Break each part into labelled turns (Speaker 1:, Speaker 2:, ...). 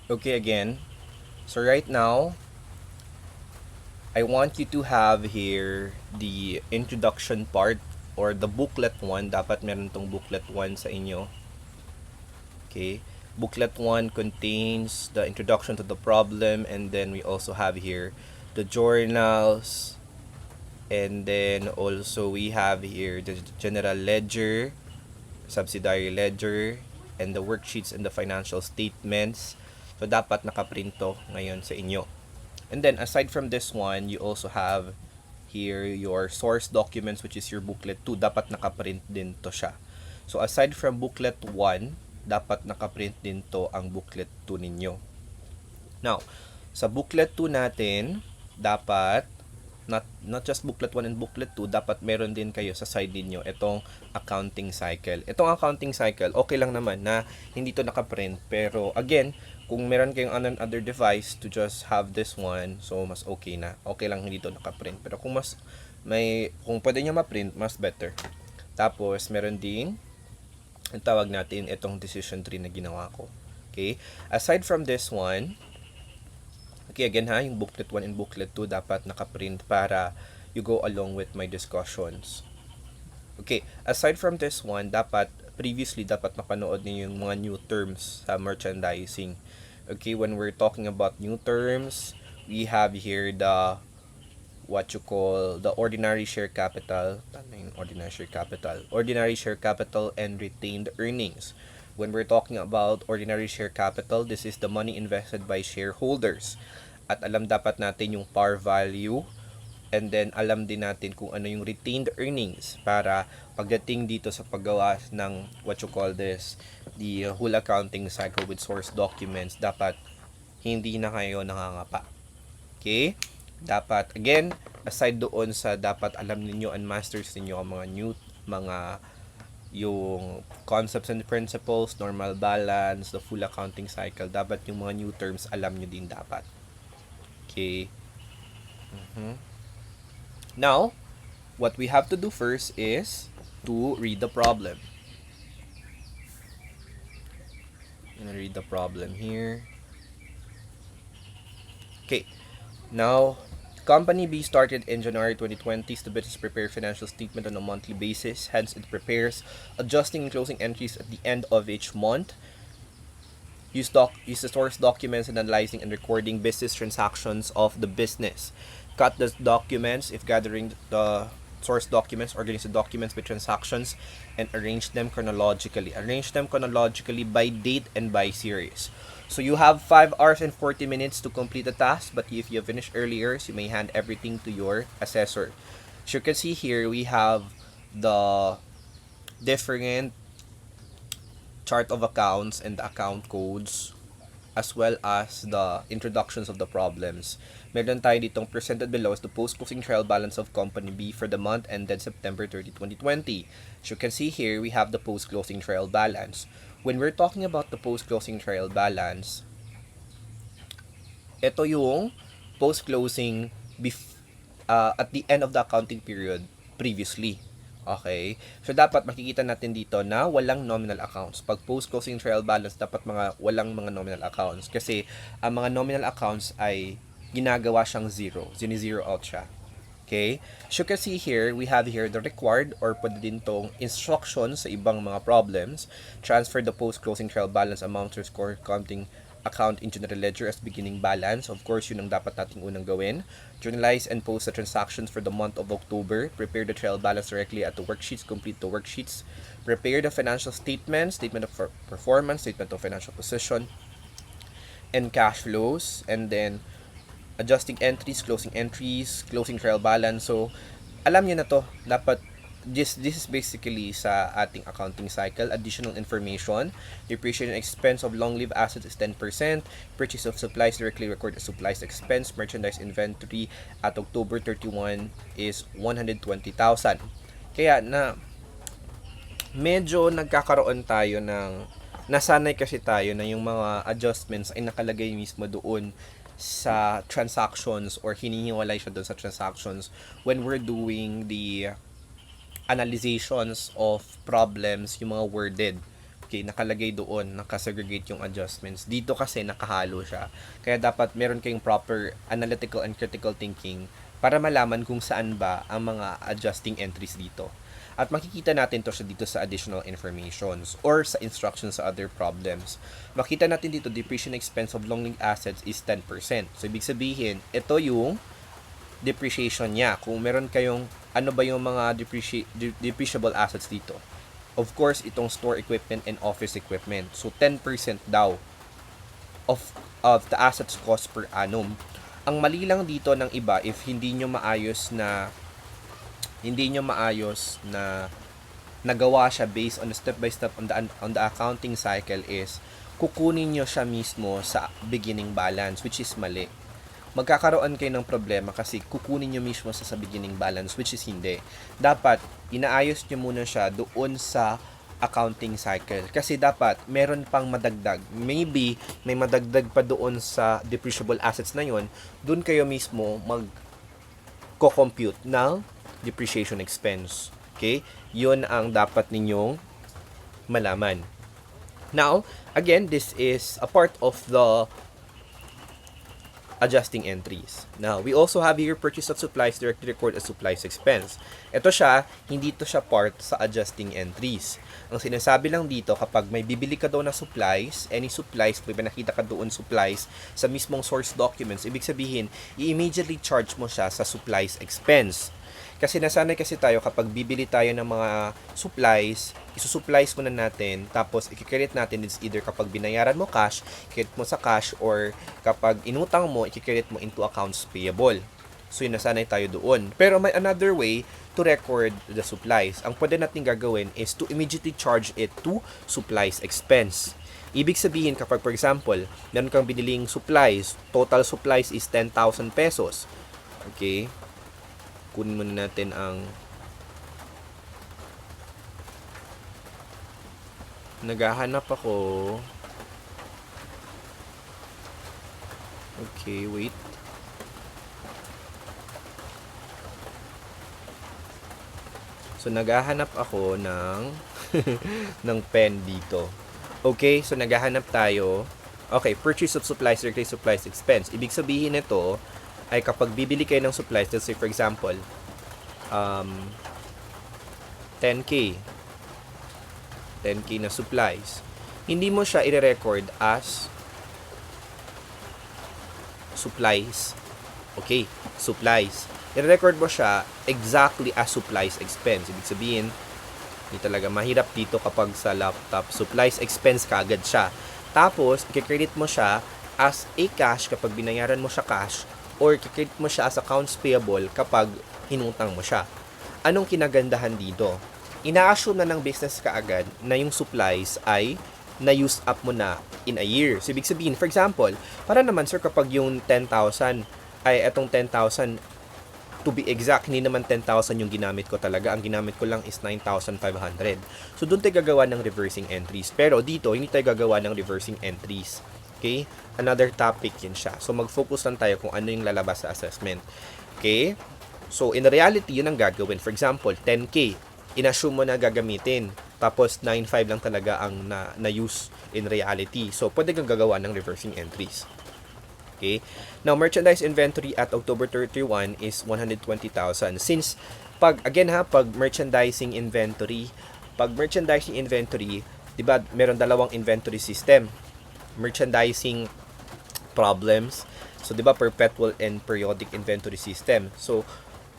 Speaker 1: Okay, again. So right now, I want you to have here the introduction part or the booklet 1. Dapat meron tong booklet 1 sa inyo. Okay. Booklet 1 contains the introduction to the problem, and then we also have here the journals, and then also we have here the general ledger, subsidiary ledger, and the worksheets and the financial statements. So dapat nakaprint to ngayon sa inyo. And then aside from this one, you also have here your source documents, which is your booklet 2. Dapat nakaprint din to siya. So aside from booklet 1, dapat nakaprint din to ang booklet 2 ninyo. Now, sa booklet 2 natin, dapat not just booklet 1 and booklet 2, dapat meron din kayo sa side ninyo itong accounting cycle. Itong accounting cycle, okay lang naman na hindi to nakaprint, pero again, kung meron kayong another device to just have this one, so mas okay na. Okay lang hindi to nakaprint. Pero kung kung pwede nyo ma-print, mas better. Tapos, meron din, ang tawag natin, itong decision tree na ginawa ko. Okay? Aside from this one, okay, again ha, yung booklet 1 and booklet 2 dapat nakaprint para you go along with my discussions. Okay, aside from this one, previously dapat napanood niyo yung mga new terms sa merchandising. Okay, when we're talking about new terms, we have here the what you call the ordinary share capital, ordinary share capital and retained earnings. When we're talking about ordinary share capital, this is the money invested by shareholders. At alam dapat natin yung par value, and then alam din natin kung ano yung retained earnings para pagdating dito sa paggawa ng what you call this, the whole accounting cycle with source documents, dapat hindi na kayo nangangapa. Okay? Dapat, again, aside doon sa dapat alam ninyo and masters ninyo ang mga yung concepts and principles, normal balance, the full accounting cycle, dapat yung mga new terms alam nyo din dapat. Okay? Now, what we have to do first is to read the problem. I'm gonna read the problem here. Okay. Now, Company B started in January 2020 to business prepare financial statement on a monthly basis. Hence, it prepares adjusting and closing entries at the end of each month. Use the source documents and analyzing and recording business transactions of the business. Cut the documents if gathering the source documents, organize the documents by transactions, and arrange them chronologically. Arrange them chronologically by date and by series. So you have 5 hours and 40 minutes to complete the task, but if you finish earlier, so you may hand everything to your assessor. So you can see here, we have the different chart of accounts and the account codes, as well as the introductions of the problems. Meron tayo ditong presented below is the post-closing trial balance of Company B for the month ended September 30, 2020. As you can see here, we have the post-closing trial balance. When we're talking about the post-closing trial balance, ito yung post-closing at the end of the accounting period previously. Okay? So, dapat makikita natin dito na walang nominal accounts. Pag post-closing trial balance, dapat walang mga nominal accounts. Kasi, ang mga nominal accounts ay ginagawa siyang zero. Zero out siya. Okay? As you can see here, we have here the required or pwede din tong instructions sa ibang mga problems. Transfer the post-closing trial balance amount to score accounting account in general ledger as beginning balance. Of course, yun ang dapat nating unang gawin. Journalize and post the transactions for the month of October. Prepare the trial balance directly at the worksheets. Complete the worksheets. Prepare the financial statements, statement of performance, statement of financial position, and cash flows. And then, adjusting entries, closing trial balance. So, alam niyo na to. Dapat this is basically sa ating accounting cycle. Additional information: depreciation and expense of long-lived assets is 10%. Purchase of supplies directly recorded as supplies expense. Merchandise inventory at October 31 is 120,000. Kaya na medyo nagkakaroon tayo ng nasanay kasi tayo na yung mga adjustments ay nakalagay mismo doon sa transactions or hinihiwalay siya doon sa transactions when we're doing the analyzations of problems, yung mga worded. Okay, nakalagay doon, nakasegregate yung adjustments. Dito kasi nakahalo siya. Kaya dapat meron kayong proper analytical and critical thinking para malaman kung saan ba ang mga adjusting entries dito. At makikita natin to siya dito sa additional informations or sa instructions sa other problems. Makita natin dito, depreciation expense of long-lived assets is 10%. So, ibig sabihin, ito yung depreciation niya. Kung meron kayong, ano ba yung mga depreciable assets dito? Of course, itong store equipment and office equipment. So, 10% daw of the assets cost per annum. Ang mali lang dito ng iba, if hindi nyo maayos na nagawa siya based on step by step on the accounting cycle, is kukunin nyo siya mismo sa beginning balance, which is mali. Magkakaroon kayo ng problema kasi kukunin nyo mismo sa beginning balance, which is hindi. Dapat, inaayos nyo muna siya doon sa accounting cycle. Kasi dapat, meron pang madagdag. Maybe, may madagdag pa doon sa depreciable assets na yon. Doon kayo mismo mag-co-compute ng depreciation expense. Okay? Yun ang dapat ninyong malaman. Now, again, this is a part of the adjusting entries. Now, we also have here purchase of supplies directly recorded as supplies expense. Ito siya, hindi to siya part sa adjusting entries. Ang sinasabi lang dito, kapag may bibili ka daw na supplies, any supplies, may nakita ka doon supplies sa mismong source documents, ibig sabihin, i-immediately charge mo siya sa supplies expense. Kasi nasanay kasi tayo kapag bibili tayo ng mga supplies, isusupplies muna natin, tapos i-credit natin, it's either kapag binayaran mo cash, credit mo sa cash, or kapag inutang mo, i-credit mo into accounts payable. So yun, nasanay tayo doon. Pero may another way to record the supplies. Ang pwede natin gagawin is to immediately charge it to supplies expense. Ibig sabihin, kapag for example, meron kang biniling supplies, total supplies is 10,000 pesos. Okay? Kunin muna natin ang naghahanap ako. Okay, wait. So naghahanap ako ng ng pen dito. Okay, so naghahanap tayo. Okay, purchase of supplies, directly supplies expense. Ibig sabihin nito ay kapag bibili kayo ng supplies, let's say for example, 10K na supplies, hindi mo siya i-record as supplies. Okay, supplies. I-record mo siya exactly as supplies expense. Ibig sabihin, hindi talaga mahirap dito kapag sa laptop, supplies expense kaagad siya. Tapos, i-credit mo siya as a cash kapag binayaran mo siya cash, or i-credit mo siya as accounts payable kapag hinutang mo siya. Anong kinagandahan dito? Ina-assume na ng business kaagad na yung supplies ay na-use up mo na in a year. So, ibig sabihin, for example, para naman sir, kapag yung 10,000 ay etong 10,000, to be exact, hindi naman 10,000 yung ginamit ko talaga. Ang ginamit ko lang is 9,500. So, doon tayo gagawa ng reversing entries. Pero dito, hindi tayo gagawa ng reversing entries. Okay? Another topic yun siya. So, mag-focus lang tayo kung ano yung lalabas sa assessment. Okay? So, in reality, yun ang gagawin. For example, 10K, in-assume mo na gagamitin. Tapos, 9,500 lang talaga ang na-use in reality. So, pwede kang gagawa ng reversing entries. Okay? Now, merchandise inventory at October 31 is 120,000. Since, pag merchandising inventory, di ba, meron dalawang inventory system. Merchandising problems. So, di ba, perpetual and periodic inventory system. So,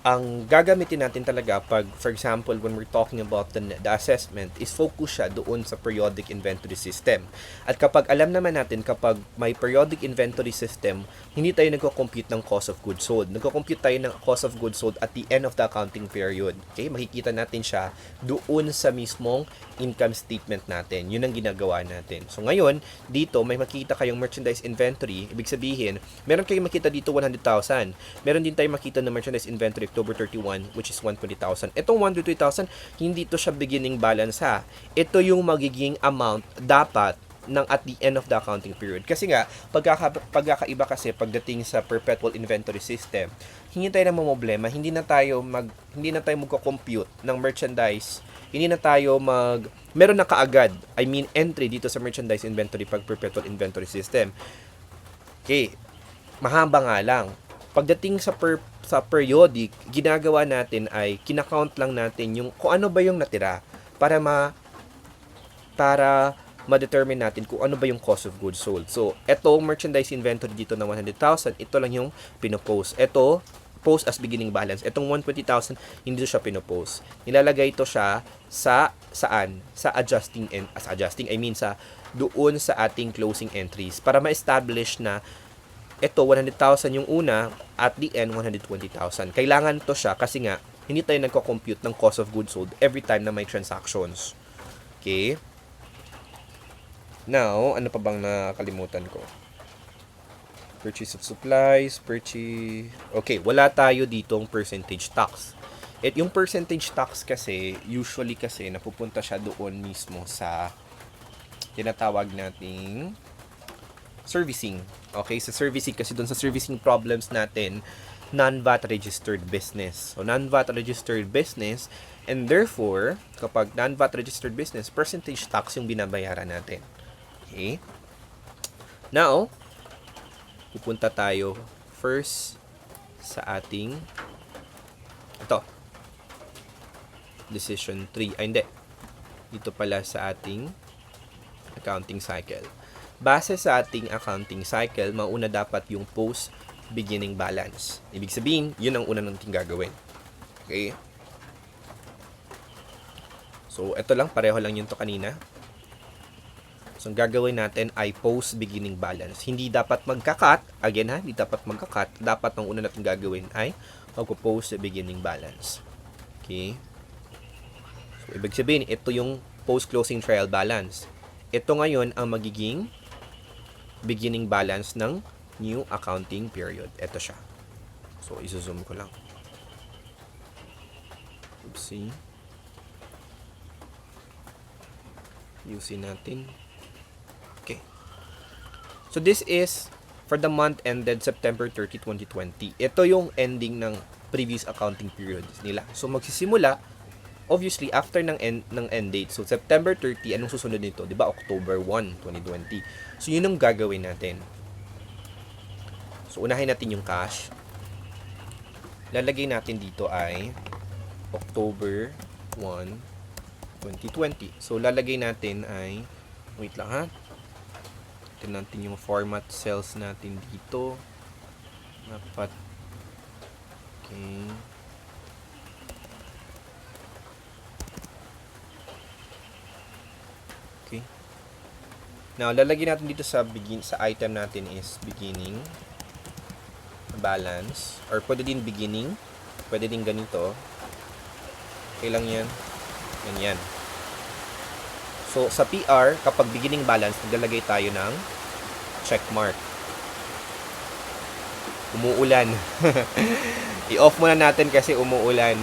Speaker 1: ang gagamitin natin talaga pag, for example, when we're talking about the assessment, is focus siya doon sa periodic inventory system. At kapag alam naman natin, kapag may periodic inventory system, hindi tayo nagko-compute ng cost of goods sold. Nagko-compute tayo ng cost of goods sold at the end of the accounting period. Okay? Makikita natin siya doon sa mismong income statement natin. Yun ang ginagawa natin. So, ngayon, dito, may makikita kayong merchandise inventory. Ibig sabihin, meron kayong makita dito 100,000. Meron din tayong makita na merchandise inventory October 31, which is 120,000. Itong 120,000, hindi to siya beginning balance ha. Ito yung magiging amount dapat ng at the end of the accounting period. Kasi nga, pagkakaiba kasi pagdating sa perpetual inventory system, hindi tayo na problema, hindi na tayo magko-compute ng merchandise, hindi na tayo meron na kaagad, entry dito sa merchandise inventory pag perpetual inventory system. Okay, mahaba nga lang. Pagdating sa periodic, ginagawa natin ay kinakount lang natin yung kung ano ba yung natira para ma-determine natin kung ano ba yung cost of goods sold. So, eto merchandise inventory dito na 100,000, ito lang yung pinopost. Ito, post as beginning balance. Etong 120,000, hindi siya pinopost. Nilalagay ito siya saan? Sa doon sa ating closing entries para ma-establish na ito 100,000 yung una, at the end 120,000. Kailangan to siya kasi nga hindi tayo nagko-compute ng cost of goods sold every time na may transactions. Okay? Now, ano pa bang nakalimutan ko? Purchase of supplies, okay, wala tayo ditong percentage tax. At yung percentage tax kasi, usually kasi, napupunta siya doon mismo sa tinatawag nating servicing. Okay, sa servicing kasi doon sa servicing problems natin, non-VAT registered business. So, non-VAT registered business, and therefore, kapag non-VAT registered business, percentage tax yung binabayaran natin. Okay? Now, pupunta tayo first sa ating decision 3. Hindi. Dito pala sa ating accounting cycle. Base sa ating accounting cycle, mauna dapat yung post beginning balance. Ibig sabihin, yun ang una nating gagawin. Okay? So, ito lang. Pareho lang yun to kanina. So, ang gagawin natin ay post beginning balance. Hindi dapat magka-cut. Again ha, hindi dapat magka-cut. Dapat ang una natin gagawin ay magpo-post beginning balance. Okay? So, ibig sabihin, ito yung post-closing trial balance. Ito ngayon ang magiging beginning balance ng new accounting period. Ito siya. So, iso-zoom ko lang. Oopsie. Usin natin. Okay. So, this is for the month ended September 30, 2020. Ito yung ending ng previous accounting period nila. So, magsisimula, obviously, after ng end date. So, September 30, anong susunod nito? Diba? October 1, 2020. So, yun ang gagawin natin. So, unahin natin yung cash. Lalagay natin dito ay October 1, 2020. So, lalagay natin ay, wait lang ha. Tignan natin yung format cells natin dito. Dapat, okay. Okay. Now, lalagyan natin dito sa item natin is beginning balance, or pwede din beginning, pwede din ganito. Okay lang yan. Ganyan. So, sa PR, kapag beginning balance, naglalagay tayo ng check mark. Umuulan. I-off muna natin kasi umuulan.